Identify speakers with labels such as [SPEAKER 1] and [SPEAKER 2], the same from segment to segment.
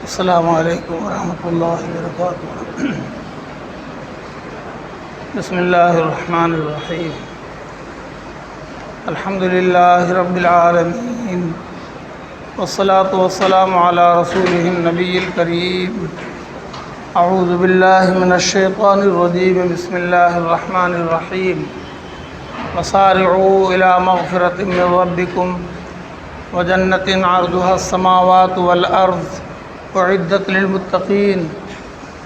[SPEAKER 1] السلام علیکم ورحمۃ اللہ وبرکاتہ۔ بسم اللہ الرحمن الرحیم۔ الحمد للہ رب العالمین والصلاة والسلام علی رسولہ النبی الکریم۔ اعوذ باللہ من الشیطان الرجیم، بسم اللہ الرحمن الرحیم۔ وسارعوا الی مغفرۃ من ربکم وجنۃ عرضها السماوات والارض اعدت للمتقین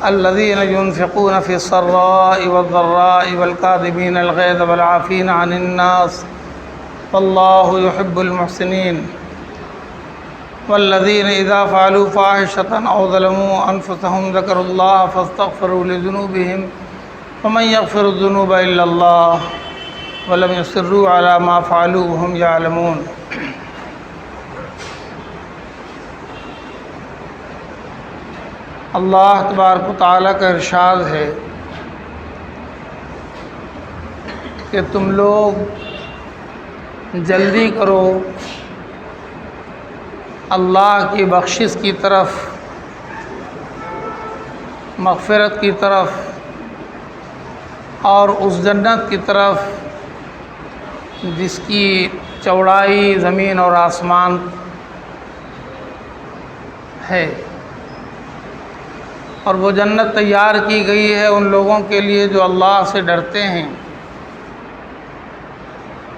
[SPEAKER 1] الذین ينفقون فی السراء والضراء والکاظمین الغیظ والعافین عن الناس واللہ يحب المحسنین والذین اذا فعلوا فاحشة او ظلموا انفسهم ذکروا اللہ فاستغفروا لذنوبهم ومن یغفر الذنوب الا اللہ ولم يصروا على ما فعلوا وهم يعلمون۔ اللہ تبارک و تعالیٰ کا ارشاد ہے کہ تم لوگ جلدی کرو اللہ کی بخشش کی طرف، مغفرت کی طرف اور اس جنت کی طرف جس کی چوڑائی زمین اور آسمان ہے، اور وہ جنت تیار کی گئی ہے ان لوگوں کے لیے جو اللہ سے ڈرتے ہیں،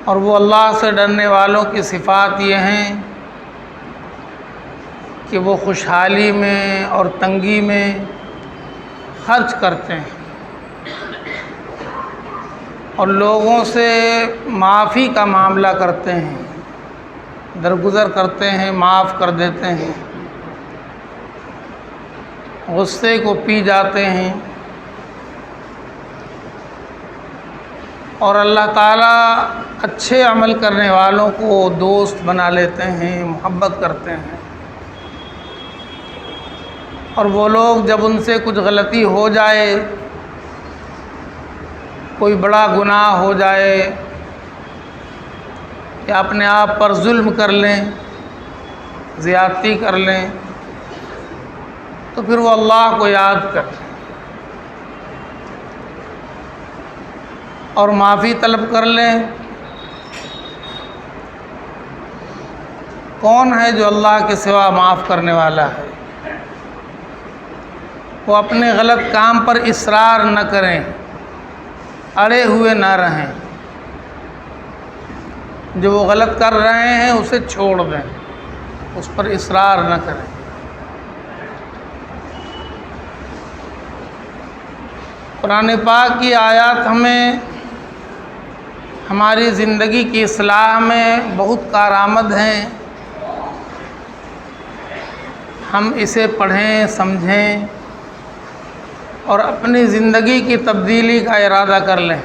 [SPEAKER 1] اور وہ اللہ سے ڈرنے والوں کی صفات یہ ہیں کہ وہ خوشحالی میں اور تنگی میں خرچ کرتے ہیں اور لوگوں سے معافی کا معاملہ کرتے ہیں، درگزر کرتے ہیں، معاف کر دیتے ہیں، غصے کو پی جاتے ہیں، اور اللہ تعالیٰ اچھے عمل کرنے والوں کو دوست بنا لیتے ہیں، محبت کرتے ہیں۔ اور وہ لوگ جب ان سے کچھ غلطی ہو جائے، کوئی بڑا گناہ ہو جائے یا اپنے آپ پر ظلم کر لیں، زیادتی کر لیں، تو پھر وہ اللہ کو یاد کریں اور معافی طلب کر لیں۔ کون ہے جو اللہ کے سوا معاف کرنے والا ہے؟ وہ اپنے غلط کام پر اصرار نہ کریں، اڑے ہوئے نہ رہیں، جو وہ غلط کر رہے ہیں اسے چھوڑ دیں، اس پر اصرار نہ کریں۔ قرآن پاک کی آیات ہمیں ہماری زندگی کی اصلاح میں بہت کارآمد ہیں۔ ہم اسے پڑھیں، سمجھیں اور اپنی زندگی کی تبدیلی کا ارادہ کر لیں۔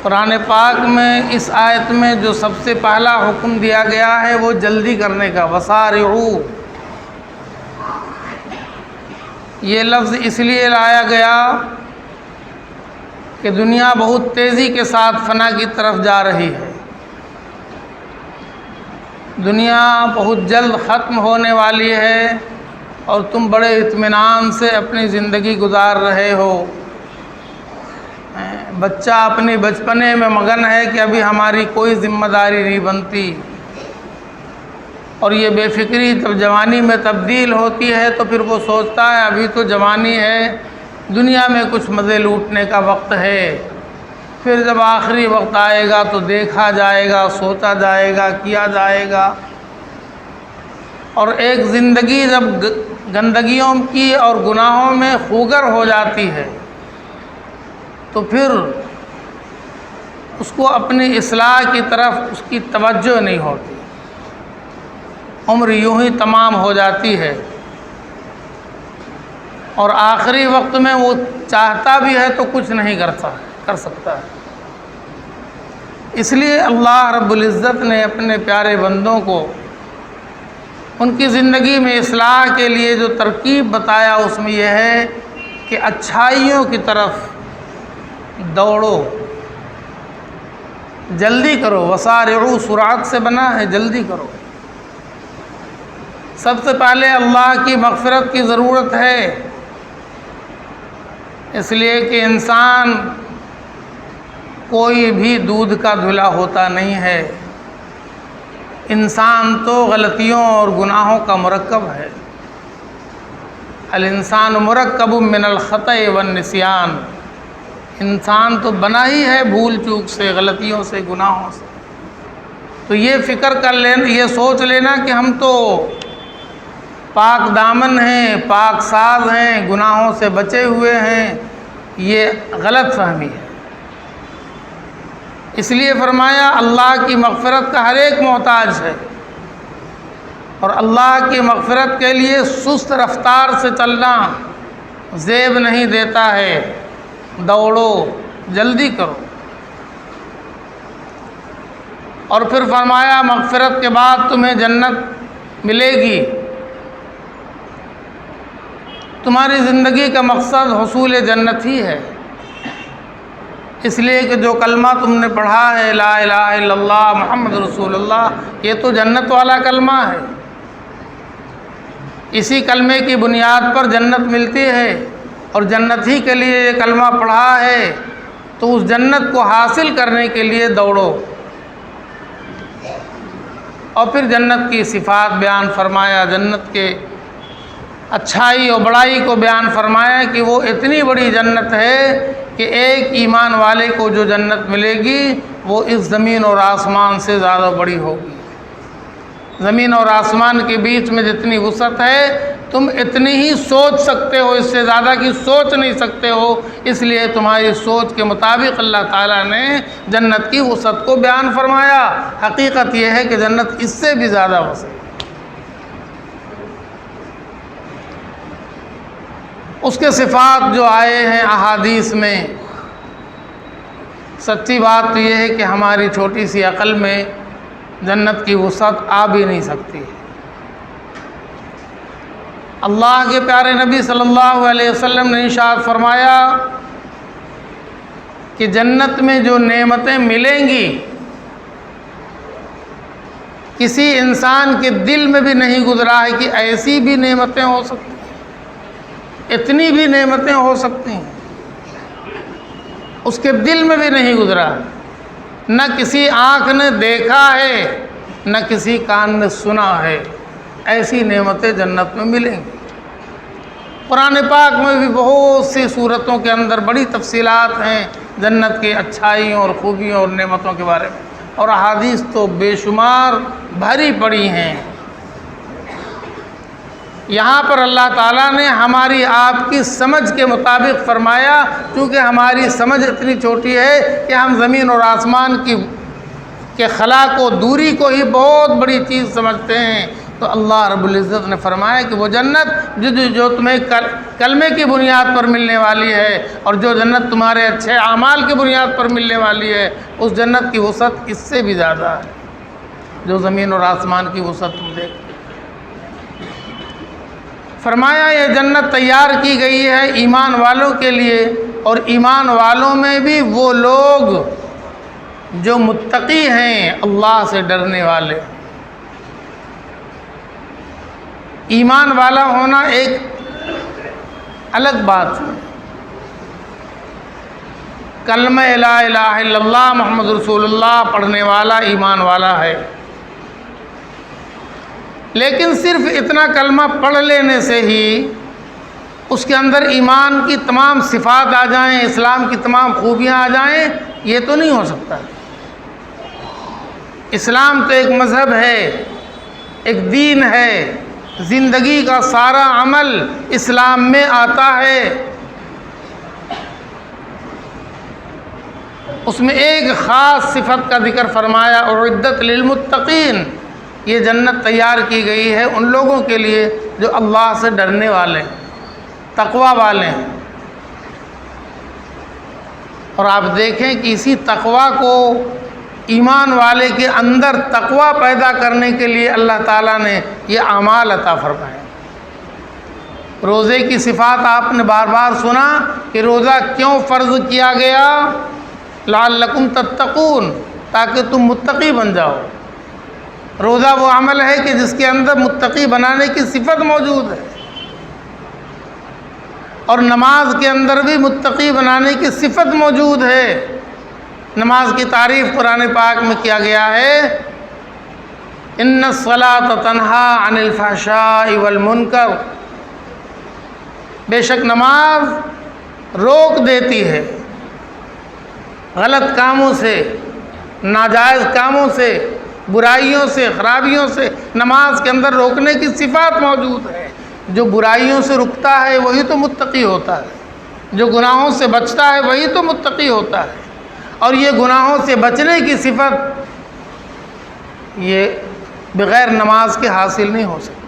[SPEAKER 1] قرآن پاک میں اس آیت میں جو سب سے پہلا حکم دیا گیا ہے وہ جلدی کرنے کا، وسارعوا۔ یہ لفظ اس لیے لایا گیا کہ دنیا بہت تیزی کے ساتھ فنا کی طرف جا رہی ہے، دنیا بہت جلد ختم ہونے والی ہے اور تم بڑے اطمینان سے اپنی زندگی گزار رہے ہو۔ بچہ اپنی بچپنے میں مگن ہے کہ ابھی ہماری کوئی ذمہ داری نہیں بنتی، اور یہ بے فکری جب جوانی میں تبدیل ہوتی ہے تو پھر وہ سوچتا ہے ابھی تو جوانی ہے، دنیا میں کچھ مزے لوٹنے کا وقت ہے، پھر جب آخری وقت آئے گا تو دیکھا جائے گا، سوچا جائے گا، کیا جائے گا۔ اور ایک زندگی جب گندگیوں کی اور گناہوں میں خوگر ہو جاتی ہے تو پھر اس کو اپنی اصلاح کی طرف اس کی توجہ نہیں ہوتی، عمر یوں ہی تمام ہو جاتی ہے، اور آخری وقت میں وہ چاہتا بھی ہے تو کچھ نہیں کر سکتا ہے۔ اس لیے اللہ رب العزت نے اپنے پیارے بندوں کو ان کی زندگی میں اصلاح کے لیے جو ترکیب بتایا اس میں یہ ہے کہ اچھائیوں کی طرف دوڑو، جلدی کرو۔ وسارعوا سرعت سے بنا ہے، جلدی کرو۔ سب سے پہلے اللہ کی مغفرت کی ضرورت ہے، اس لیے کہ انسان کوئی بھی دودھ کا دھلا ہوتا نہیں ہے، انسان تو غلطیوں اور گناہوں کا مرکب ہے۔ الانسان مرکب من الخطأ والنسیان، انسان تو بنا ہی ہے بھول چوک سے، غلطیوں سے، گناہوں سے۔ تو یہ فکر کر لینا، یہ سوچ لینا کہ ہم تو پاک دامن ہیں، پاک ساز ہیں، گناہوں سے بچے ہوئے ہیں، یہ غلط فہمی ہے۔ اس لیے فرمایا اللہ کی مغفرت کا ہر ایک محتاج ہے، اور اللہ کی مغفرت کے لیے سست رفتار سے چلنا زیب نہیں دیتا ہے۔ دوڑو، جلدی کرو۔ اور پھر فرمایا مغفرت کے بعد تمہیں جنت ملے گی۔ تمہاری زندگی کا مقصد حصول جنت ہی ہے، اس لیے کہ جو کلمہ تم نے پڑھا ہے لا الہ الا اللہ محمد رسول اللہ، یہ تو جنت والا کلمہ ہے۔ اسی کلمے کی بنیاد پر جنت ملتی ہے، اور جنت ہی کے لیے یہ کلمہ پڑھا ہے، تو اس جنت کو حاصل کرنے کے لیے دوڑو۔ اور پھر جنت کی صفات بیان فرمایا، جنت کے اچھائی اور بڑائی کو بیان فرمایا کہ وہ اتنی بڑی جنت ہے کہ ایک ایمان والے کو جو جنت ملے گی وہ اس زمین اور آسمان سے زیادہ بڑی ہوگی۔ زمین اور آسمان کے بیچ میں جتنی وسعت ہے تم اتنی ہی سوچ سکتے ہو، اس سے زیادہ کی سوچ نہیں سکتے ہو، اس لیے تمہاری سوچ کے مطابق اللہ تعالیٰ نے جنت کی وسعت کو بیان فرمایا۔ حقیقت یہ ہے کہ جنت اس سے بھی زیادہ وسیع ہے۔ اس کے صفات جو آئے ہیں احادیث میں، سچی بات تو یہ ہے کہ ہماری چھوٹی سی عقل میں جنت کی وسعت آ بھی نہیں سکتی۔ اللہ کے پیارے نبی صلی اللہ علیہ وسلم نے ارشاد فرمایا کہ جنت میں جو نعمتیں ملیں گی کسی انسان کے دل میں بھی نہیں گزرا ہے کہ ایسی بھی نعمتیں ہو سکتی ہیں، اتنی بھی نعمتیں ہو سکتی ہیں، اس کے دل میں بھی نہیں گزرا۔ نہ کسی آنکھ نے دیکھا ہے، نہ کسی کان نے سنا ہے، ایسی نعمتیں جنت میں ملیں گی۔ قرآن پاک میں بھی بہت سی صورتوں کے اندر بڑی تفصیلات ہیں جنت کے اچھائیوں اور خوبیوں اور نعمتوں کے بارے میں، اور احادیث تو بے شمار بھری پڑی ہیں۔ یہاں پر اللہ تعالیٰ نے ہماری آپ کی سمجھ کے مطابق فرمایا، کیونکہ ہماری سمجھ اتنی چھوٹی ہے کہ ہم زمین اور آسمان کے خلا کو، دوری کو ہی بہت بڑی چیز سمجھتے ہیں۔ تو اللہ رب العزت نے فرمایا کہ وہ جنت جو تمہیں کلمے کی بنیاد پر ملنے والی ہے، اور جو جنت تمہارے اچھے اعمال کی بنیاد پر ملنے والی ہے، اس جنت کی وسعت اس سے بھی زیادہ ہے جو زمین اور آسمان کی وسعت تم دیکھتے۔ فرمایا یہ جنت تیار کی گئی ہے ایمان والوں کے لیے، اور ایمان والوں میں بھی وہ لوگ جو متقی ہیں، اللہ سے ڈرنے والے۔ ایمان والا ہونا ایک الگ بات ہے، کلمہ لا الہ الا اللہ محمد رسول اللہ پڑھنے والا ایمان والا ہے، لیکن صرف اتنا کلمہ پڑھ لینے سے ہی اس کے اندر ایمان کی تمام صفات آ جائیں، اسلام کی تمام خوبیاں آ جائیں، یہ تو نہیں ہو سکتا۔ اسلام تو ایک مذہب ہے، ایک دین ہے، زندگی کا سارا عمل اسلام میں آتا ہے۔ اس میں ایک خاص صفت کا ذکر فرمایا، اعدت للمتقین، یہ جنت تیار کی گئی ہے ان لوگوں کے لیے جو اللہ سے ڈرنے والے ہیں، تقوی والے ہیں۔ اور آپ دیکھیں کہ اسی تقوی کو، ایمان والے کے اندر تقوی پیدا کرنے کے لیے اللہ تعالیٰ نے یہ اعمال عطا فرمائے۔ روزے کی صفات آپ نے بار بار سنا کہ روزہ کیوں فرض کیا گیا، لعلکم تتقون، تاکہ تم متقی بن جاؤ۔ روزہ وہ عمل ہے کہ جس کے اندر متقی بنانے کی صفت موجود ہے، اور نماز کے اندر بھی متقی بنانے کی صفت موجود ہے۔ نماز کی تعریف قرآن پاک میں کیا گیا ہے، ان الصلاۃ تنہی عن الفحشاء والمنکر، بے شک نماز روک دیتی ہے غلط کاموں سے، ناجائز کاموں سے، برائیوں سے، خرابیوں سے۔ نماز کے اندر روکنے کی صفات موجود ہے۔ جو برائیوں سے رکتا ہے وہی تو متقی ہوتا ہے، جو گناہوں سے بچتا ہے وہی تو متقی ہوتا ہے۔ اور یہ گناہوں سے بچنے کی صفت یہ بغیر نماز کے حاصل نہیں ہو سکتی۔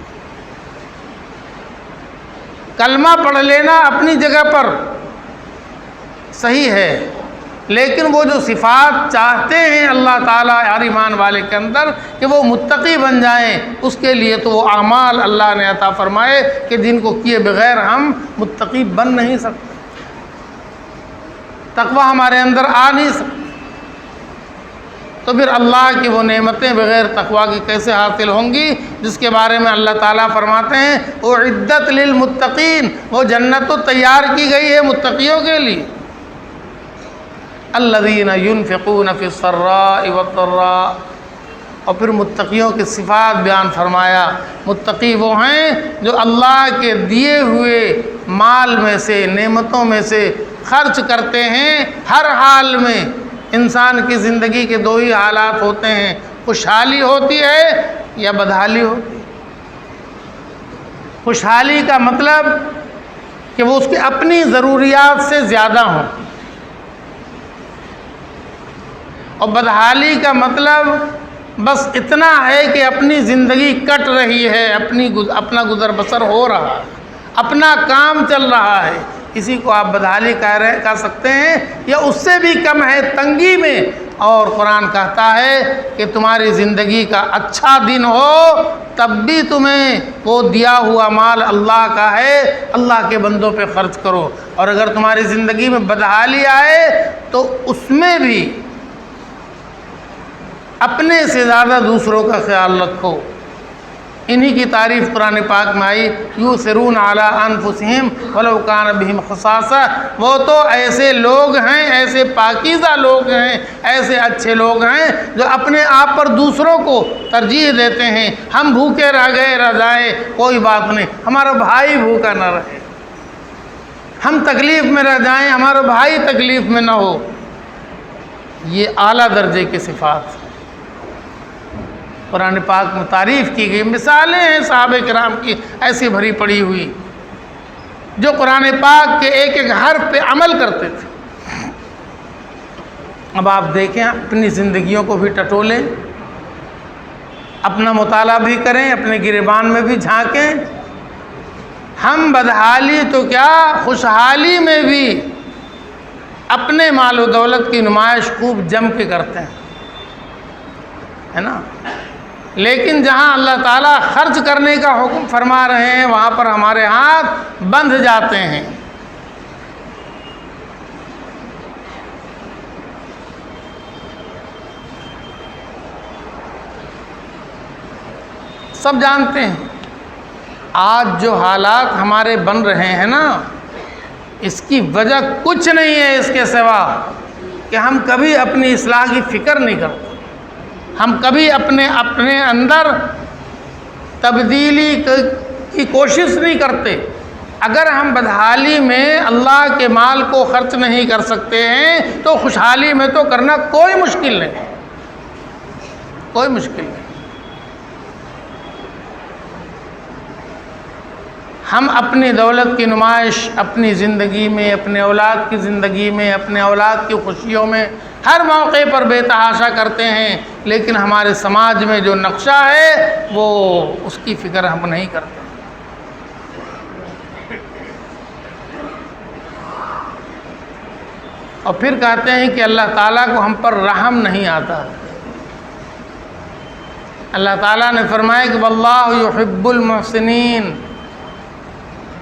[SPEAKER 1] کلمہ پڑھ لینا اپنی جگہ پر صحیح ہے، لیکن وہ جو صفات چاہتے ہیں اللہ تعالیٰ ہر ایمان والے کے اندر کہ وہ متقی بن جائیں، اس کے لیے تو وہ اعمال اللہ نے عطا فرمائے کہ جن کو کیے بغیر ہم متقی بن نہیں سکتے، تقوی ہمارے اندر آ نہیں سکتی۔ تو پھر اللہ کی وہ نعمتیں بغیر تقوی کی کیسے حاصل ہوں گی، جس کے بارے میں اللہ تعالیٰ فرماتے ہیں اعدت للمتقین، وہ جنت تو تیار کی گئی ہے متقیوں کے لیے۔ الذین ينفقون فی السراء والضراء، اور پھر متقیوں کی صفات بیان فرمایا۔ متقی وہ ہیں جو اللہ کے دیے ہوئے مال میں سے، نعمتوں میں سے خرچ کرتے ہیں ہر حال میں۔ انسان کی زندگی کے دو ہی حالات ہوتے ہیں، خوشحالی ہوتی ہے یا بدحالی ہوتی ہے۔ خوشحالی کا مطلب کہ وہ اس کی اپنی ضروریات سے زیادہ ہوں، اور بدحالی کا مطلب بس اتنا ہے کہ اپنی زندگی کٹ رہی ہے، اپنا گزر بسر ہو رہا ہے، اپنا کام چل رہا ہے، اسی کو آپ بدحالی کہہ سکتے ہیں، یا اس سے بھی کم ہے تنگی میں۔ اور قرآن کہتا ہے کہ تمہاری زندگی کا اچھا دن ہو تب بھی تمہیں وہ دیا ہوا مال اللہ کا ہے، اللہ کے بندوں پہ خرچ کرو، اور اگر تمہاری زندگی میں بدحالی آئے تو اس میں بھی اپنے سے زیادہ دوسروں کا خیال رکھو۔ انہی کی تعریف قرآن پاک میں آئی، یؤثرون علی انفسہم ولو کان بہم خصاصہ، وہ تو ایسے لوگ ہیں، ایسے پاکیزہ لوگ ہیں، ایسے اچھے لوگ ہیں جو اپنے آپ پر دوسروں کو ترجیح دیتے ہیں۔ ہم بھوکے رہ جائیں کوئی بات نہیں، ہمارا بھائی بھوکا نہ رہے، ہم تکلیف میں رہ جائیں ہمارا بھائی تکلیف میں نہ ہو۔ یہ اعلیٰ درجے کی صفات قرآن پاک میں تعریف کی گئی۔ مثالیں ہیں صحابہ کرام کی ایسی بھری پڑی ہوئی جو قرآن پاک کے ایک ایک حرف پہ عمل کرتے تھے۔ اب آپ دیکھیں، اپنی زندگیوں کو بھی ٹٹولیں، اپنا مطالعہ بھی کریں، اپنے گریبان میں بھی جھانکیں۔ ہم بدحالی تو کیا، خوشحالی میں بھی اپنے مال و دولت کی نمائش خوب جم کے کرتے ہیں، ہے نا؟ لیکن جہاں اللہ تعالیٰ خرچ کرنے کا حکم فرما رہے ہیں وہاں پر ہمارے ہاتھ بندھ جاتے ہیں۔ سب جانتے ہیں آج جو حالات ہمارے بن رہے ہیں نا، اس کی وجہ کچھ نہیں ہے اس کے سوا کہ ہم کبھی اپنی اصلاح کی فکر نہیں کرتے، ہم کبھی اپنے اندر تبدیلی کی کوشش نہیں کرتے۔ اگر ہم بدحالی میں اللہ کے مال کو خرچ نہیں کر سکتے ہیں تو خوشحالی میں تو کرنا کوئی مشکل نہیں، کوئی مشکل نہیں۔ ہم اپنی دولت کی نمائش اپنی زندگی میں، اپنے اولاد کی زندگی میں، اپنے اولاد کی خوشیوں میں ہر موقع پر بے تحاشا کرتے ہیں، لیکن ہمارے سماج میں جو نقشہ ہے وہ اس کی فکر ہم نہیں کرتے۔ اور پھر کہتے ہیں کہ اللہ تعالیٰ کو ہم پر رحم نہیں آتا۔ اللہ تعالیٰ نے فرمایا کہ واللہ یحب المحسنین،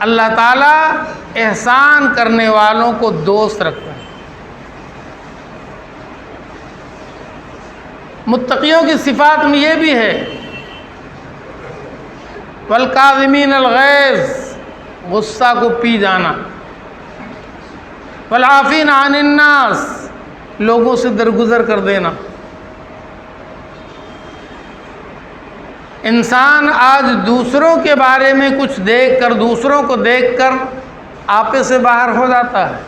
[SPEAKER 1] اللہ تعالیٰ احسان کرنے والوں کو دوست رکھتا ہے۔ متقیوں کی صفات میں یہ بھی ہے والکاظمین الغیظ، غصہ کو پی جانا، والعافین عن الناس، لوگوں سے درگزر کر دینا۔ انسان آج دوسروں کے بارے میں کچھ دیکھ کر، دوسروں کو دیکھ کر آپے سے باہر ہو جاتا ہے،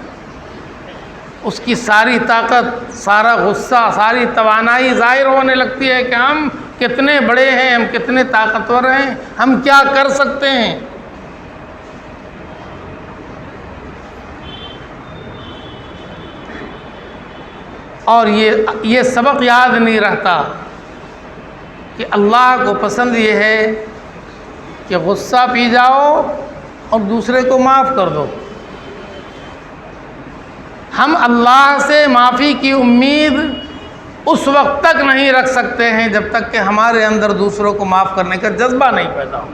[SPEAKER 1] اس کی ساری طاقت، سارا غصہ، ساری توانائی ظاہر ہونے لگتی ہے کہ ہم کتنے بڑے ہیں، ہم کتنے طاقتور ہیں، ہم کیا کر سکتے ہیں۔ اور یہ سبق یاد نہیں رہتا کہ اللہ کو پسند یہ ہے کہ غصہ پی جاؤ اور دوسرے کو معاف کر دو۔ ہم اللہ سے معافی کی امید اس وقت تک نہیں رکھ سکتے ہیں جب تک کہ ہمارے اندر دوسروں کو معاف کرنے کا جذبہ نہیں پیدا ہو۔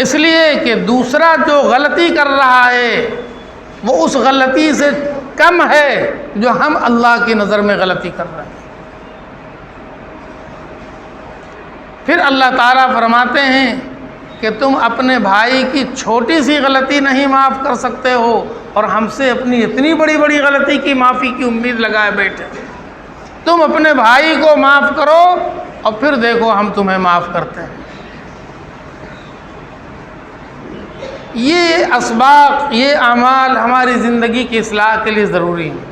[SPEAKER 1] اس لیے کہ دوسرا جو غلطی کر رہا ہے وہ اس غلطی سے کم ہے جو ہم اللہ کی نظر میں غلطی کر رہے ہیں۔ پھر اللہ تعالیٰ فرماتے ہیں کہ تم اپنے بھائی کی چھوٹی سی غلطی نہیں معاف کر سکتے ہو اور ہم سے اپنی اتنی بڑی بڑی غلطی کی معافی کی امید لگائے بیٹھے۔ تم اپنے بھائی کو معاف کرو اور پھر دیکھو ہم تمہیں معاف کرتے ہیں۔ یہ اسباق، یہ اعمال ہماری زندگی کی اصلاح کے لیے ضروری ہیں۔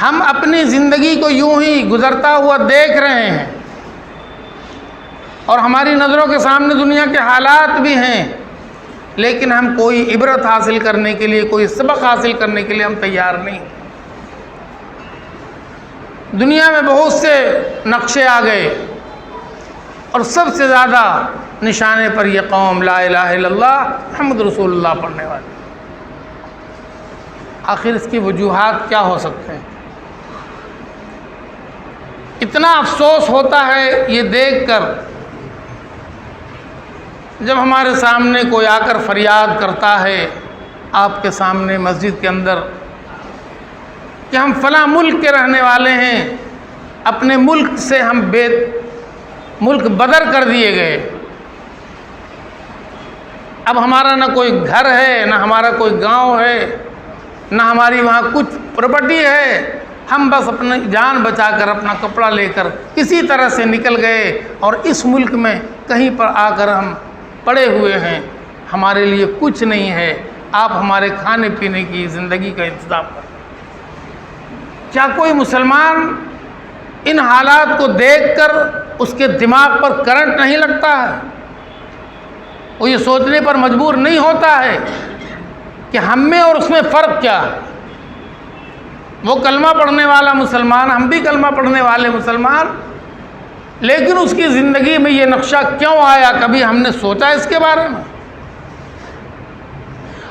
[SPEAKER 1] ہم اپنی زندگی کو یوں ہی گزرتا ہوا دیکھ رہے ہیں اور ہماری نظروں کے سامنے دنیا کے حالات بھی ہیں، لیکن ہم کوئی عبرت حاصل کرنے کے لیے، کوئی سبق حاصل کرنے کے لیے ہم تیار نہیں۔ دنیا میں بہت سے نقشے آ گئے اور سب سے زیادہ نشانے پر یہ قوم لا الہ الا اللہ محمد رسول اللہ پڑھنے والی۔ آخر اس کی وجوہات کیا ہو سکتے ہیں؟ اتنا افسوس ہوتا ہے یہ دیکھ کر جب ہمارے سامنے کوئی آ کر فریاد کرتا ہے آپ کے سامنے مسجد کے اندر کہ ہم فلاں ملک کے رہنے والے ہیں، اپنے ملک سے ہم ملک بدر کر دیے گئے، اب ہمارا نہ کوئی گھر ہے، نہ ہمارا کوئی گاؤں ہے، نہ ہماری وہاں کچھ پراپرٹی ہے، ہم بس اپنی جان بچا کر، اپنا کپڑا لے کر کسی طرح سے نکل گئے اور اس ملک میں کہیں پر آ کر ہم پڑے ہوئے ہیں، ہمارے لیے کچھ نہیں ہے، آپ ہمارے کھانے پینے کی زندگی کا انتظام کریں۔ کیا کوئی مسلمان ان حالات کو دیکھ کر اس کے دماغ پر کرنٹ نہیں لگتا ہے؟ وہ یہ سوچنے پر مجبور نہیں ہوتا ہے کہ ہم میں اور اس میں فرق کیا ہے؟ وہ کلمہ پڑھنے والا مسلمان، ہم بھی کلمہ پڑھنے والے مسلمان، لیکن اس کی زندگی میں یہ نقشہ کیوں آیا؟ کبھی ہم نے سوچا اس کے بارے میں؟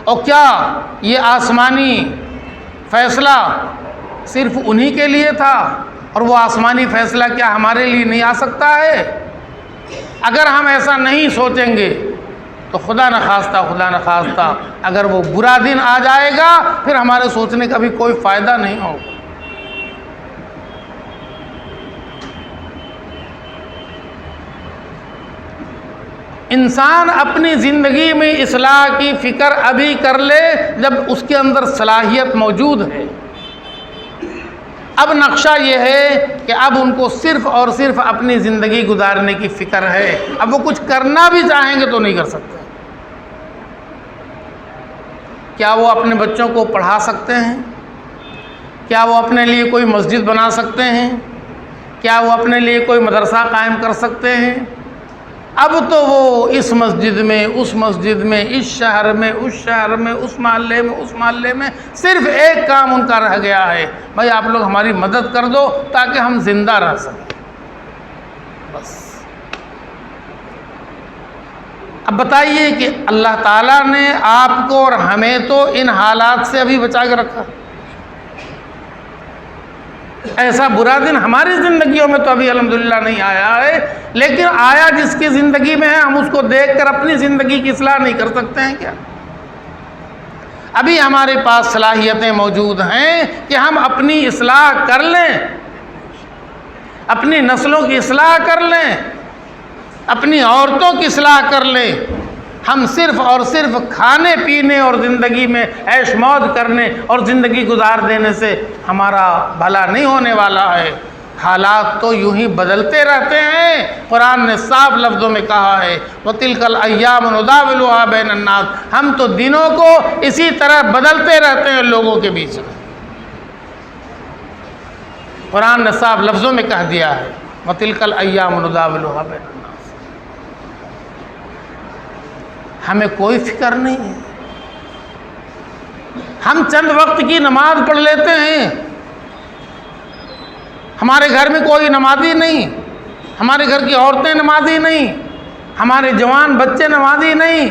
[SPEAKER 1] اور کیا یہ آسمانی فیصلہ صرف انہی کے لیے تھا اور وہ آسمانی فیصلہ کیا ہمارے لیے نہیں آ سکتا ہے؟ اگر ہم ایسا نہیں سوچیں گے تو خدا نخواستہ اگر وہ برا دن آ جائے گا پھر ہمارے سوچنے کا بھی کوئی فائدہ نہیں ہوگا۔ انسان اپنی زندگی میں اصلاح کی فکر ابھی کر لے جب اس کے اندر صلاحیت موجود ہے۔ اب نقشہ یہ ہے کہ اب ان کو صرف اور صرف اپنی زندگی گزارنے کی فکر ہے، اب وہ کچھ کرنا بھی چاہیں گے تو نہیں کر سکتے۔ کیا وہ اپنے بچوں کو پڑھا سکتے ہیں؟ کیا وہ اپنے لیے کوئی مسجد بنا سکتے ہیں؟ کیا وہ اپنے لیے کوئی مدرسہ قائم کر سکتے ہیں؟ اب تو وہ اس مسجد میں، اس مسجد میں، اس شہر میں، اس شہر میں، اس محلے میں، اس محلے میں صرف ایک کام ان کا رہ گیا ہے، بھائی آپ لوگ ہماری مدد کر دو تاکہ ہم زندہ رہ سکیں، بس۔ اب بتائیے کہ اللہ تعالیٰ نے آپ کو اور ہمیں تو ان حالات سے ابھی بچا کے رکھا، ایسا برا دن ہماری زندگیوں میں تو ابھی الحمدللہ نہیں آیا ہے، لیکن آیا جس کی زندگی میں ہے ہم اس کو دیکھ کر اپنی زندگی کی اصلاح نہیں کر سکتے ہیں کیا؟ ابھی ہمارے پاس صلاحیتیں موجود ہیں کہ ہم اپنی اصلاح کر لیں۔ اپنی نسلوں کی اصلاح کر لیں، اپنی عورتوں کی اصلاح کر لیں۔ ہم صرف اور صرف کھانے پینے اور زندگی میں عیش مود کرنے اور زندگی گزار دینے سے ہمارا بھلا نہیں ہونے والا ہے۔ حالات تو یوں ہی بدلتے رہتے ہیں۔ قرآن نے صاف لفظوں میں کہا ہے وَتِلْكَ الْأَيَّامُ نُدَاوِلُهَا بَيْنَ النَّاسِ، ہم تو دنوں کو اسی طرح بدلتے رہتے ہیں لوگوں کے بیچ میں۔ قرآن نے صاف لفظوں میں کہہ دیا ہے وَتِلْكَ الْأَيَّامُ نُدَاوِلُهَا بَيْنَ النَّاسِ۔ ہمیں کوئی فکر نہیں ہے، ہم چند وقت کی نماز پڑھ لیتے ہیں، ہمارے گھر میں کوئی نمازی نہیں، ہمارے گھر کی عورتیں نمازی نہیں، ہمارے جوان بچے نمازی نہیں،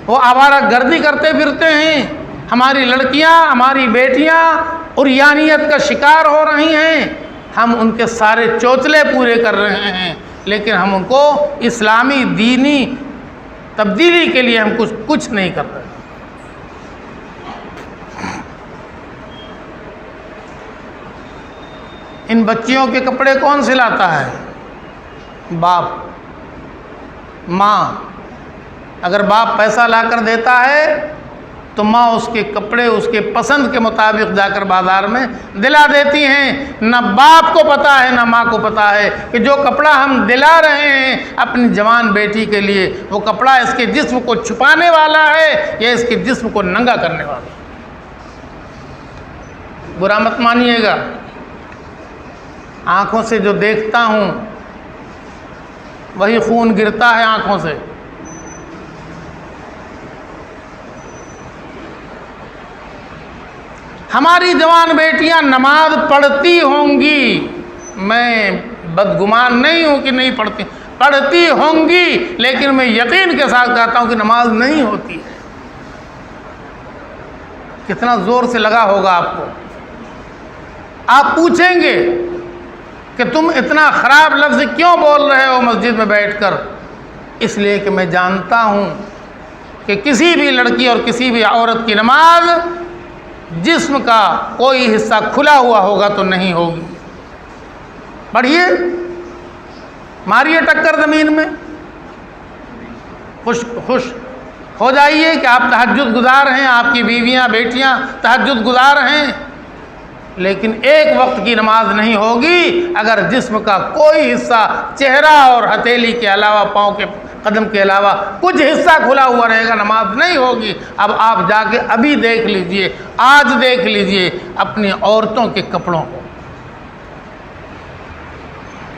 [SPEAKER 1] وہ آوارہ گردی کرتے پھرتے ہیں، ہماری لڑکیاں ہماری بیٹیاں عریانیت کا شکار ہو رہی ہیں، ہم ان کے سارے چوچلے پورے کر رہے ہیں، لیکن ہم ان کو اسلامی دینی تبدیلی کے لیے ہم کچھ نہیں کر رہے۔ ان بچیوں کے کپڑے کون سلاتا ہے؟ باپ، ماں۔ اگر باپ پیسہ لا کر دیتا ہے تو ماں اس کے کپڑے اس کے پسند کے مطابق جا کر بازار میں دلا دیتی ہیں۔ نہ باپ کو پتہ ہے نہ ماں کو پتہ ہے کہ جو کپڑا ہم دلا رہے ہیں اپنی جوان بیٹی کے لیے وہ کپڑا اس کے جسم کو چھپانے والا ہے یا اس کے جسم کو ننگا کرنے والا ہے۔ برا مت مانیے گا، آنکھوں سے جو دیکھتا ہوں وہی خون گرتا ہے آنکھوں سے۔ ہماری جوان بیٹیاں نماز پڑھتی ہوں گی، میں بدگمان نہیں ہوں کہ نہیں پڑھتی، پڑھتی ہوں گی، لیکن میں یقین کے ساتھ کہتا ہوں کہ نماز نہیں ہوتی ہے۔ کتنا زور سے لگا ہوگا آپ کو۔ آپ پوچھیں گے کہ تم اتنا خراب لفظ کیوں بول رہے ہو مسجد میں بیٹھ کر؟ اس لیے کہ میں جانتا ہوں کہ کسی بھی لڑکی اور کسی بھی عورت کی نماز جسم کا کوئی حصہ کھلا ہوا ہوگا تو نہیں ہوگی۔ پڑھیے، ماریے ٹکر زمین میں، خوش ہو جائیے کہ آپ تہجد گزار ہیں، آپ کی بیویاں بیٹیاں تہجد گزار ہیں، لیکن ایک وقت کی نماز نہیں ہوگی اگر جسم کا کوئی حصہ چہرہ اور ہتھیلی کے علاوہ، پاؤں کے قدم کے علاوہ کچھ حصہ کھلا ہوا رہے گا، نماز نہیں ہوگی۔ اب آپ جا کے ابھی دیکھ لیجئے، آج دیکھ لیجئے اپنی عورتوں کے کپڑوں کو۔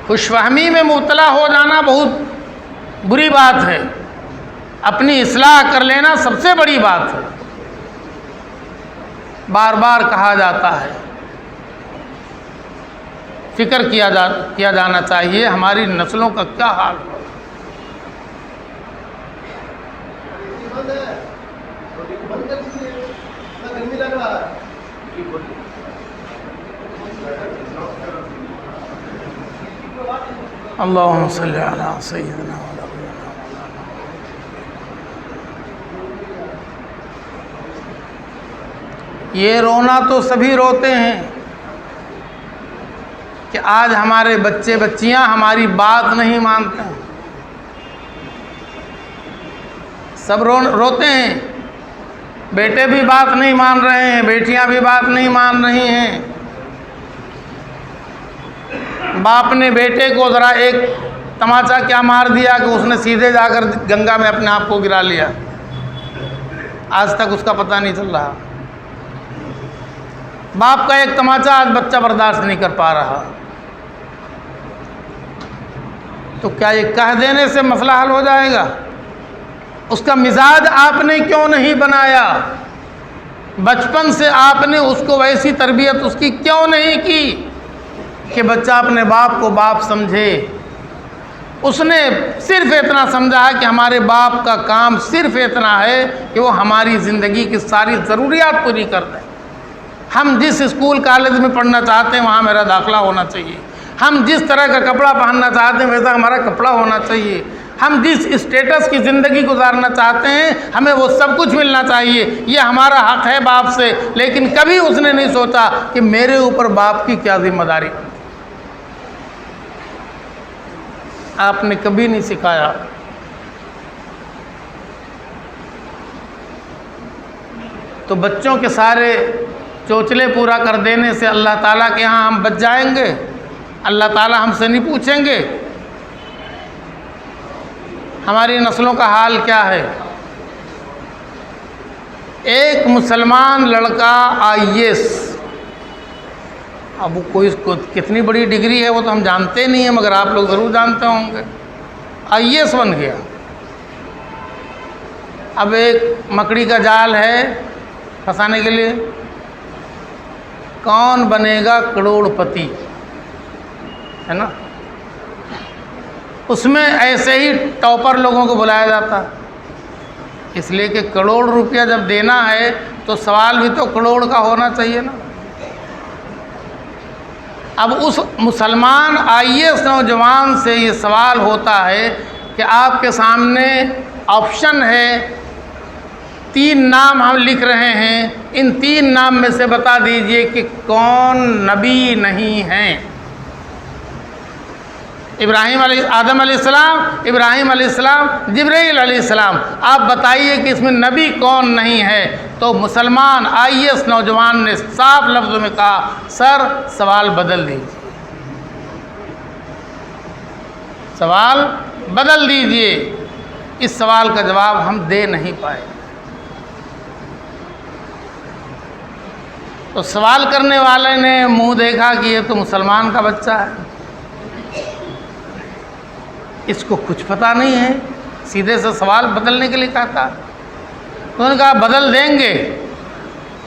[SPEAKER 1] خوش فہمی میں مبتلا ہو جانا بہت بری بات ہے، اپنی اصلاح کر لینا سب سے بڑی بات ہے۔ بار بار کہا جاتا ہے، فکر کیا جانا چاہیے ہماری نسلوں کا کیا حال ہو۔ اللہم صلی علی سیدنا یہ رونا تو سبھی روتے ہیں کہ آج ہمارے بچے بچیاں ہماری بات نہیں مانتے ہیں، سب روتے ہیں، بیٹے بھی بات نہیں مان رہے ہیں، بیٹیاں بھی بات نہیں مان رہی ہیں۔ باپ نے بیٹے کو ذرا ایک تماچا کیا مار دیا کہ اس نے سیدھے جا کر گنگا میں اپنے آپ کو گرا لیا، آج تک اس کا پتہ نہیں چل رہا۔ باپ کا ایک تماچا آج بچہ برداشت نہیں کر پا رہا، تو کیا یہ کہہ دینے سے مسئلہ حل ہو جائے گا؟ اس کا مزاج آپ نے کیوں نہیں بنایا؟ بچپن سے آپ نے اس کو ویسی تربیت اس کی کیوں نہیں کی کہ بچہ اپنے باپ کو باپ سمجھے؟ اس نے صرف اتنا سمجھا ہے کہ ہمارے باپ کا کام صرف اتنا ہے کہ وہ ہماری زندگی کی ساری ضروریات پوری کر دیں۔ ہم جس اسکول کالج میں پڑھنا چاہتے ہیں وہاں میرا داخلہ ہونا چاہیے، ہم جس طرح کا کپڑا پہننا چاہتے ہیں ویسا ہمارا کپڑا ہونا چاہیے، ہم جس اسٹیٹس کی زندگی گزارنا چاہتے ہیں ہمیں وہ سب کچھ ملنا چاہیے، یہ ہمارا حق ہے باپ سے۔ لیکن کبھی اس نے نہیں سوچا کہ میرے اوپر باپ کی کیا ذمہ داری ہے۔ آپ نے کبھی نہیں سکھایا۔ تو بچوں کے سارے چوچلے پورا کر دینے سے اللہ تعالیٰ کے ہاں ہم بچ جائیں گے؟ اللہ تعالیٰ ہم سے نہیں پوچھیں گے ہماری نسلوں کا حال کیا ہے؟ ایک مسلمان لڑکا IAS، اب کوئی اس کو کتنی بڑی ڈگری ہے وہ تو ہم جانتے نہیں ہیں، مگر آپ لوگ ضرور جانتے ہوں گے، IAS بن گیا۔ اب ایک مکڑی کا جال ہے پھنسانے کے لیے، کون بنے گا کروڑ پتی، ہے نا؟ اس میں ایسے ہی ٹاپر لوگوں کو بلایا جاتا، اس لیے کہ کروڑ روپیہ جب دینا ہے تو سوال بھی تو کروڑ کا ہونا چاہیے نا۔ اب اس مسلمان IAS نوجوان سے یہ سوال ہوتا ہے کہ آپ کے سامنے آپشن ہے، 3 نام ہم لکھ رہے ہیں، ان 3 نام میں سے بتا دیجئے کہ کون نبی نہیں ہیں؟ آدم علیہ السلام، ابراہیم علیہ السلام، جبرائیل علیہ السلام، آپ بتائیے کہ اس میں نبی کون نہیں ہے؟ تو مسلمان IAS نوجوان نے صاف لفظوں میں کہا، سر سوال بدل دیجیے، سوال بدل دیجیے، اس سوال کا جواب ہم دے نہیں پائے۔ تو سوال کرنے والے نے منہ دیکھا کہ یہ تو مسلمان کا بچہ ہے، اس کو کچھ پتہ نہیں ہے، سیدھے سے سوال بدلنے کے لیے کہتا۔ انہوں نے کہا بدل دیں گے،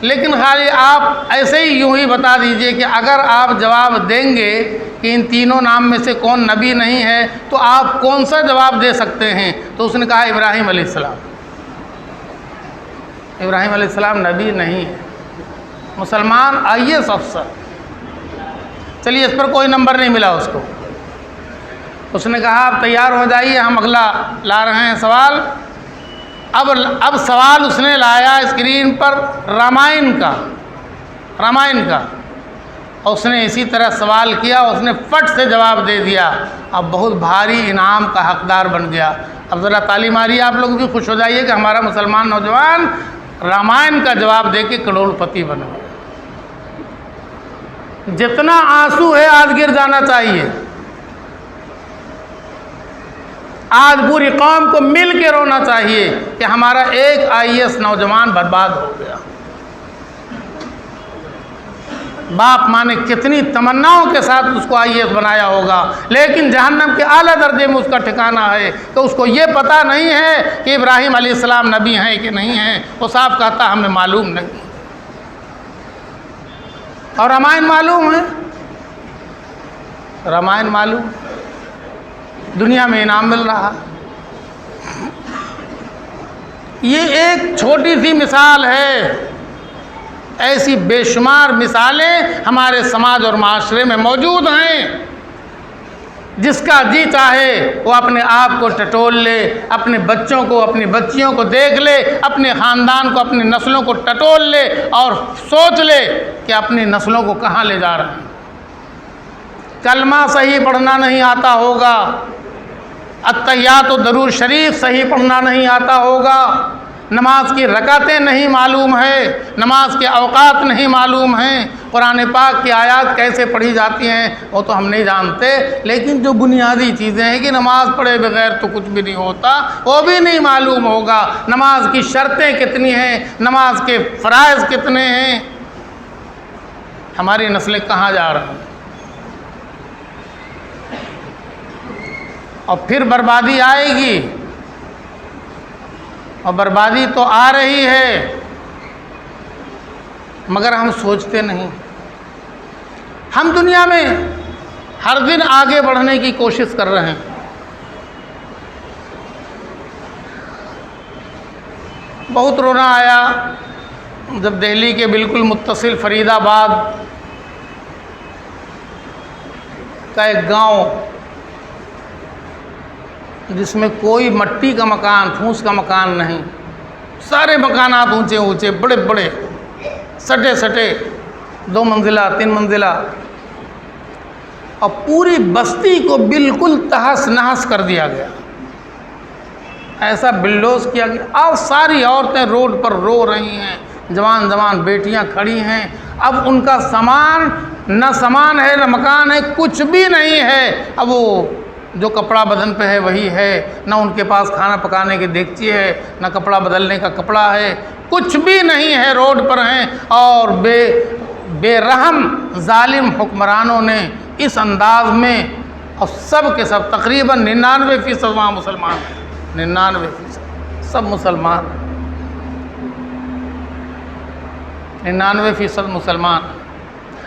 [SPEAKER 1] لیکن خالی آپ ایسے ہی یوں ہی بتا دیجئے کہ اگر آپ جواب دیں گے کہ ان تینوں نام میں سے کون نبی نہیں ہے تو آپ کون سا جواب دے سکتے ہیں؟ تو اس نے کہا ابراہیم علیہ السلام۔ ابراہیم علیہ السلام نبی نہیں ہے، مسلمان IAS افسر۔ چلیے اس پر کوئی نمبر نہیں ملا اس کو۔ اس نے کہا آپ تیار ہو جائیے، ہم اگلا لا رہے ہیں سوال۔ اب سوال اس نے لایا اسکرین پر رامائن کا، اور اس نے اسی طرح سوال کیا، اس نے فٹ سے جواب دے دیا، اب بہت بھاری انعام کا حقدار بن گیا۔ اب ذرا تالی ماری، آپ لوگ بھی خوش ہو جائیے کہ ہمارا مسلمان نوجوان رامائن کا جواب دے کے کروڑ پتی بن گیا۔ جتنا آنسو ہے آج گر جانا چاہیے، آج پوری قوم کو مل کے رونا چاہیے کہ ہمارا ایک IAS نوجوان برباد ہو گیا۔ باپ ماں نے کتنی تمناؤں کے ساتھ اس کو IAS بنایا ہوگا، لیکن جہنم کے اعلیٰ درجے میں اس کا ٹھکانہ ہے کہ اس کو یہ پتہ نہیں ہے کہ ابراہیم علیہ السلام نبی ہیں کہ نہیں ہیں، وہ صاف کہتا ہمیں معلوم نہیں۔ اور رامائن معلوم ہے، رامائن معلوم، دنیا میں انعام مل رہا۔ یہ ایک چھوٹی سی مثال ہے، ایسی بے شمار مثالیں ہمارے سماج اور معاشرے میں موجود ہیں۔ جس کا جی چاہے وہ اپنے آپ کو ٹٹول لے، اپنے بچوں کو، اپنی بچیوں کو دیکھ لے، اپنے خاندان کو، اپنی نسلوں کو ٹٹول لے اور سوچ لے کہ اپنی نسلوں کو کہاں لے جا رہے ہیں۔ کلمہ صحیح پڑھنا نہیں آتا ہوگا، اتحیات و درود شریف صحیح پڑھنا نہیں آتا ہوگا، نماز کی رکعتیں نہیں معلوم ہے، نماز کے اوقات نہیں معلوم ہیں، قرآن پاک کی آیات کیسے پڑھی جاتی ہیں وہ تو ہم نہیں جانتے، لیکن جو بنیادی چیزیں ہیں کہ نماز پڑھے بغیر تو کچھ بھی نہیں ہوتا وہ بھی نہیں معلوم ہوگا، نماز کی شرطیں کتنی ہیں، نماز کے فرائض کتنے ہیں۔ ہماری نسلیں کہاں جا رہی ہیں؟ اور پھر بربادی آئے گی، اور بربادی تو آ رہی ہے، مگر ہم سوچتے نہیں۔ ہم دنیا میں ہر دن آگے بڑھنے کی کوشش کر رہے ہیں، بہت رونا آیا جب دہلی کے بالکل متصل فرید آباد کا ایک گاؤں جس میں کوئی مٹی کا مکان، پھوس کا مکان نہیں، سارے مکانات اونچے اونچے بڑے بڑے سٹے سٹے، 2 منزلہ 3 منزلہ، اور پوری بستی کو بالکل تہس نہس کر دیا گیا، ایسا بلڈوز کیا گیا۔ اب ساری عورتیں روڈ پر رو رہی ہیں، جوان جوان بیٹیاں کھڑی ہیں، اب ان کا سامان، نہ سامان ہے نہ مکان ہے، کچھ بھی نہیں ہے۔ اب وہ جو کپڑا بدن پہ ہے وہی ہے، نہ ان کے پاس کھانا پکانے کی دیگچی ہے، نہ کپڑا بدلنے کا کپڑا ہے، کچھ بھی نہیں ہے، روڈ پر ہیں۔ اور بے رحم ظالم حکمرانوں نے اس انداز میں، اور سب کے سب تقریباً 99% وہاں مسلمان ہیں، 99% سب مسلمان، 99% مسلمان۔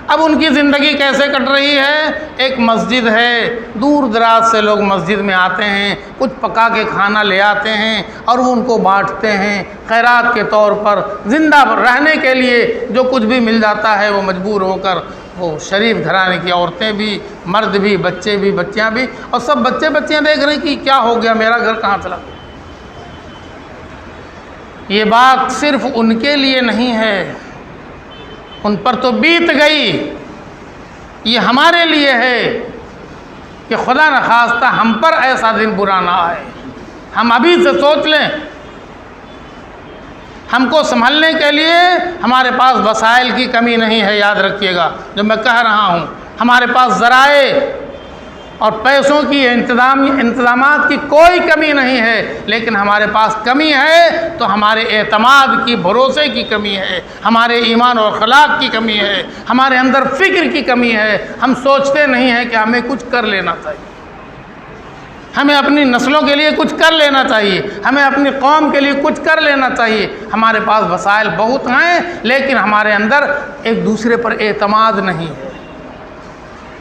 [SPEAKER 1] اب ان کی زندگی کیسے کٹ رہی ہے؟ ایک مسجد ہے، دور دراز سے لوگ مسجد میں آتے ہیں، کچھ پکا کے کھانا لے آتے ہیں اور وہ ان کو بانٹتے ہیں خیرات کے طور پر۔ زندہ رہنے کے لیے جو کچھ بھی مل جاتا ہے وہ مجبور ہو کر وہ شریف گھرانے کی عورتیں بھی، مرد بھی، بچے بھی، بچیاں بھی، اور سب بچیاں دیکھ رہے ہیں کہ کیا ہو گیا، میرا گھر کہاں چلا۔ یہ بات صرف ان کے لیے نہیں ہے، ان پر تو بیت گئی، یہ ہمارے لیے ہے کہ خدا نخواستہ ہم پر ایسا دن برا نہ آئے۔ ہم ابھی سے سوچ لیں، ہم کو سنبھلنے کے لیے ہمارے پاس وسائل کی کمی نہیں ہے، یاد رکھیے گا جو میں کہہ رہا ہوں۔ ہمارے پاس ذرائع اور پیسوں کی انتظامات کی کوئی کمی نہیں ہے، لیکن ہمارے پاس کمی ہے تو ہمارے اعتماد کی، بھروسے کی کمی ہے، ہمارے ایمان اور اخلاق کی کمی ہے، ہمارے اندر فکر کی کمی ہے۔ ہم سوچتے نہیں ہیں کہ ہمیں کچھ کر لینا چاہیے، ہمیں اپنی نسلوں کے لیے کچھ کر لینا چاہیے، ہمیں اپنی قوم کے لیے کچھ کر لینا چاہیے۔ ہمارے پاس وسائل بہت ہیں، لیکن ہمارے اندر ایک دوسرے پر اعتماد نہیں ہے،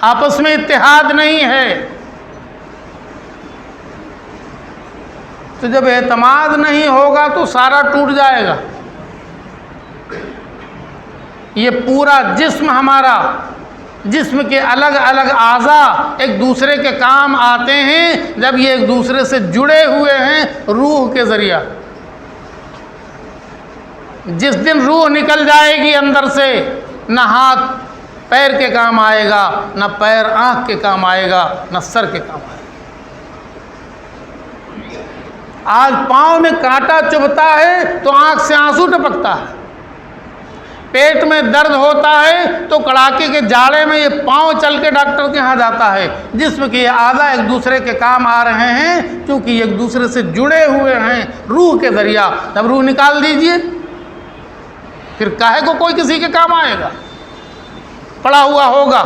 [SPEAKER 1] آپس میں اتحاد نہیں ہے۔ تو جب اعتماد نہیں ہوگا تو سارا ٹوٹ جائے گا۔ یہ پورا جسم ہمارا، جسم کے الگ الگ اعضاء ایک دوسرے کے کام آتے ہیں جب یہ ایک دوسرے سے جڑے ہوئے ہیں روح کے ذریعہ۔ جس دن روح نکل جائے گی اندر سے، نہ ہاتھ پیر کے کام آئے گا، نہ پیر آنکھ کے کام آئے گا، نہ سر کے کام آئے گا۔ آج پاؤں میں کانٹا چبھتا ہے تو آنکھ سے آنسو ٹپکتا ہے، پیٹ میں درد ہوتا ہے تو کڑاکے کے جاڑے میں یہ پاؤں چل کے ڈاکٹر کے ہاں جاتا ہے۔ جسم کے یہ اعضاء ایک دوسرے کے کام آ رہے ہیں کیونکہ یہ ایک دوسرے سے جڑے ہوئے ہیں روح کے ذریعہ۔ جب روح نکال دیجئے پھر کاہے کو کوئی کسی کے کام آئے گا؟ پڑا ہوا ہوگا،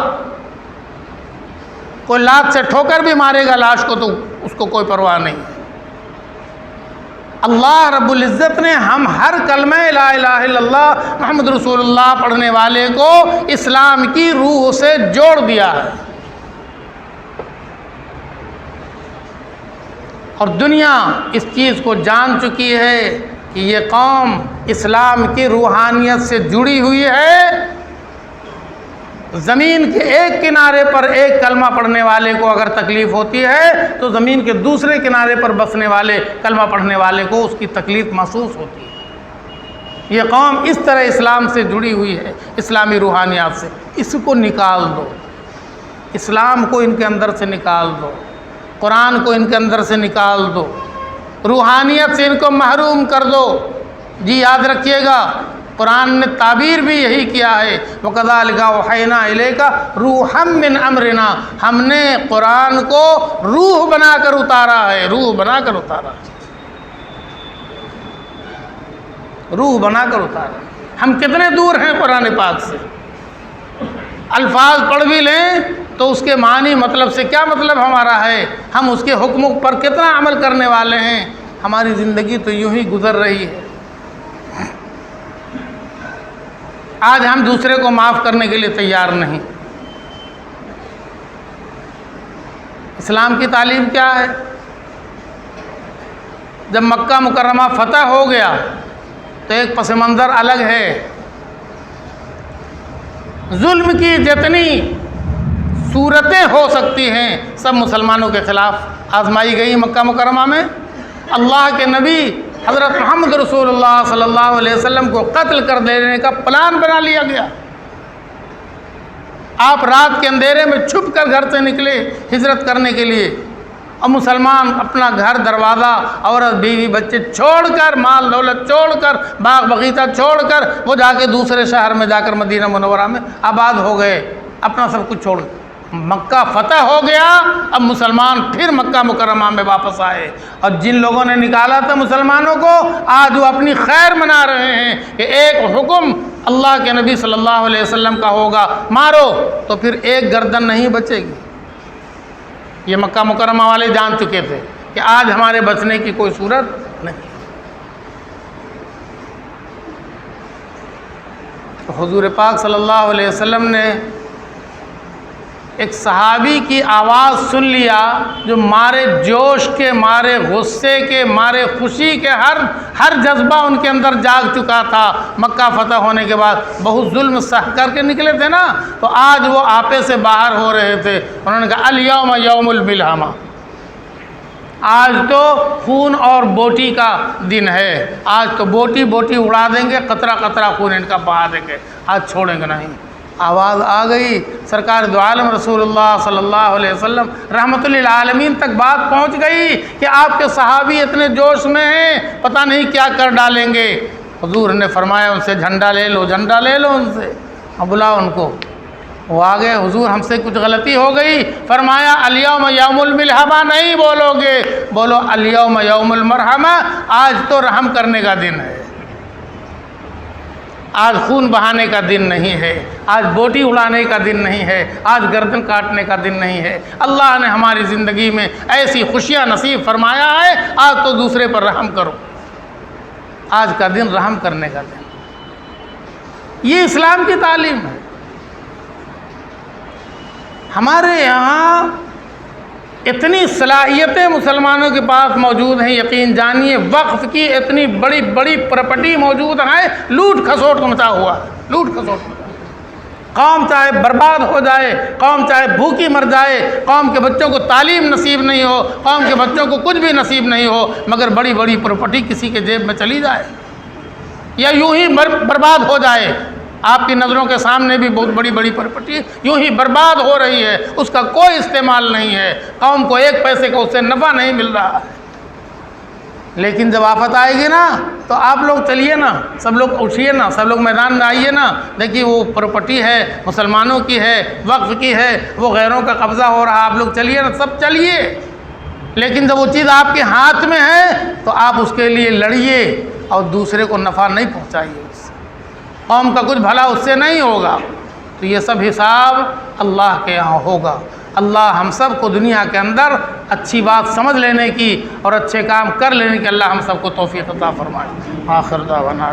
[SPEAKER 1] کوئی لات سے ٹھوکر بھی مارے گا لاش کو تو اس کو کوئی پرواہ نہیں۔ اللہ رب العزت نے ہم ہر کلمہ لا الہ الا اللہ محمد رسول اللہ پڑھنے والے کو اسلام کی روح سے جوڑ دیا ہے، اور دنیا اس چیز کو جان چکی ہے کہ یہ قوم اسلام کی روحانیت سے جڑی ہوئی ہے۔ زمین کے ایک کنارے پر ایک کلمہ پڑھنے والے کو اگر تکلیف ہوتی ہے تو زمین کے دوسرے کنارے پر بسنے والے کلمہ پڑھنے والے کو اس کی تکلیف محسوس ہوتی ہے۔ یہ قوم اس طرح اسلام سے جڑی ہوئی ہے، اسلامی روحانیات سے۔ اس کو نکال دو، اسلام کو ان کے اندر سے نکال دو، قرآن کو ان کے اندر سے نکال دو، روحانیت سے ان کو محروم کر دو۔ جی یاد رکھیے گا، قرآن نے تعبیر بھی یہی کیا ہے، وَكَذَلِكَ أَوْحَيْنَا إِلَيْكَ رُوحًا مِّنْ أَمْرِنَا، ہم نے قرآن کو روح بنا کر اتارا ہے، روح بنا کر اتارا ہے، روح بنا کر اتارا۔ ہم کتنے دور ہیں قرآن پاک سے؟ الفاظ پڑھ بھی لیں تو اس کے معنی مطلب سے کیا مطلب ہمارا ہے، ہم اس کے حکموں پر کتنا عمل کرنے والے ہیں۔ ہماری زندگی تو یوں ہی گزر رہی ہے۔ آج ہم دوسرے کو معاف کرنے کے لیے تیار نہیں۔ اسلام کی تعلیم کیا ہے؟ جب مکہ مکرمہ فتح ہو گیا تو ایک پس منظر الگ ہے۔ ظلم کی جتنی صورتیں ہو سکتی ہیں سب مسلمانوں کے خلاف آزمائی گئی مکہ مکرمہ میں۔ اللہ کے نبی حضرت محمد رسول اللہ صلی اللہ علیہ وسلم کو قتل کر دینے کا پلان بنا لیا گیا۔ آپ رات کے اندھیرے میں چھپ کر گھر سے نکلے ہجرت کرنے کے لیے، اور مسلمان اپنا گھر دروازہ عورت بیوی بچے چھوڑ کر، مال دولت چھوڑ کر، باغ باغیچہ چھوڑ کر وہ جا کے دوسرے شہر میں جا کر مدینہ منورہ میں آباد ہو گئے، اپنا سب کچھ چھوڑ گئے۔ مکہ فتح ہو گیا، اب مسلمان پھر مکہ مکرمہ میں واپس آئے، اور جن لوگوں نے نکالا تھا مسلمانوں کو آج وہ اپنی خیر منا رہے ہیں کہ ایک حکم اللہ کے نبی صلی اللہ علیہ وسلم کا ہوگا، مارو، تو پھر ایک گردن نہیں بچے گی۔ یہ مکہ مکرمہ والے جان چکے تھے کہ آج ہمارے بچنے کی کوئی صورت نہیں۔ تو حضور پاک صلی اللہ علیہ وسلم نے ایک صحابی کی آواز سن لیا جو مارے جوش کے، مارے غصے کے، مارے خوشی کے، ہر جذبہ ان کے اندر جاگ چکا تھا۔ مکہ فتح ہونے کے بعد بہت ظلم سہ کر کے نکلے تھے نا، تو آج وہ آپے سے باہر ہو رہے تھے۔ انہوں نے کہا الیوم یوم الملحمہ، آج تو خون اور بوٹی کا دن ہے، آج تو بوٹی بوٹی اڑا دیں گے، قطرہ قطرہ خون ان کا بہا دیں گے، آج چھوڑیں گے نہیں۔ آواز آ گئی، سرکار دو عالم رسول اللہ صلی اللہ علیہ وسلم رحمت للعالمین تک بات پہنچ گئی کہ آپ کے صحابی اتنے جوش میں ہیں، پتہ نہیں کیا کر ڈالیں گے۔ حضور نے فرمایا ان سے جھنڈا لے لو، جھنڈا لے لو ان سے، بلاؤ ان کو۔ وہ آ گئے، حضور ہم سے کچھ غلطی ہو گئی، فرمایا الیوم یوم الملحمہ نہیں بولو گے، بولو الیوم یوم المرحمہ، آج تو رحم کرنے کا دن ہے، آج خون بہانے کا دن نہیں ہے، آج بوٹی اڑانے کا دن نہیں ہے، آج گردن کاٹنے کا دن نہیں ہے۔ اللہ نے ہماری زندگی میں ایسی خوشیاں نصیب فرمایا ہے، آج تو دوسرے پر رحم کرو، آج کا دن رحم کرنے کا دن۔ یہ اسلام کی تعلیم ہے۔ ہمارے یہاں اتنی صلاحیتیں مسلمانوں کے پاس موجود ہیں، یقین جانیے وقف کی اتنی بڑی بڑی پراپرٹی موجود ہیں، لوٹ کھسوٹ مچا ہوا ہے، لوٹ کھسوٹ مچا۔ قوم چاہے برباد ہو جائے، قوم چاہے بھوکی مر جائے، قوم کے بچوں کو تعلیم نصیب نہیں ہو، قوم کے بچوں کو کچھ بھی نصیب نہیں ہو، مگر بڑی بڑی پراپرٹی کسی کے جیب میں چلی جائے یا یوں ہی برباد ہو جائے۔ آپ کی نظروں کے سامنے بھی بہت بڑی بڑی پراپرٹی یوں ہی برباد ہو رہی ہے، اس کا کوئی استعمال نہیں ہے، قوم کو ایک پیسے کا اس سے نفع نہیں مل رہا ہے۔ لیکن جب آفت آئے گی نا تو آپ لوگ چلیے نا، سب لوگ اٹھیے نا، سب لوگ میدان میں آئیے نا، دیکھیے وہ پراپرٹی ہے، مسلمانوں کی ہے، وقف کی ہے، وہ غیروں کا قبضہ ہو رہا، آپ لوگ چلیے نا، سب چلیے۔ لیکن جب وہ چیز آپ کے ہاتھ میں ہے تو آپ اس کے لیے لڑیے اور دوسرے کو نفع نہیں پہنچائیے، اس سے قوم کا کچھ بھلا اس سے نہیں ہوگا۔ تو یہ سب حساب اللہ کے یہاں ہوگا۔ اللہ ہم سب کو دنیا کے اندر اچھی بات سمجھ لینے کی اور اچھے کام کر لینے کی اللہ ہم سب کو توفیق عطا فرمائے۔ آخر دعوانا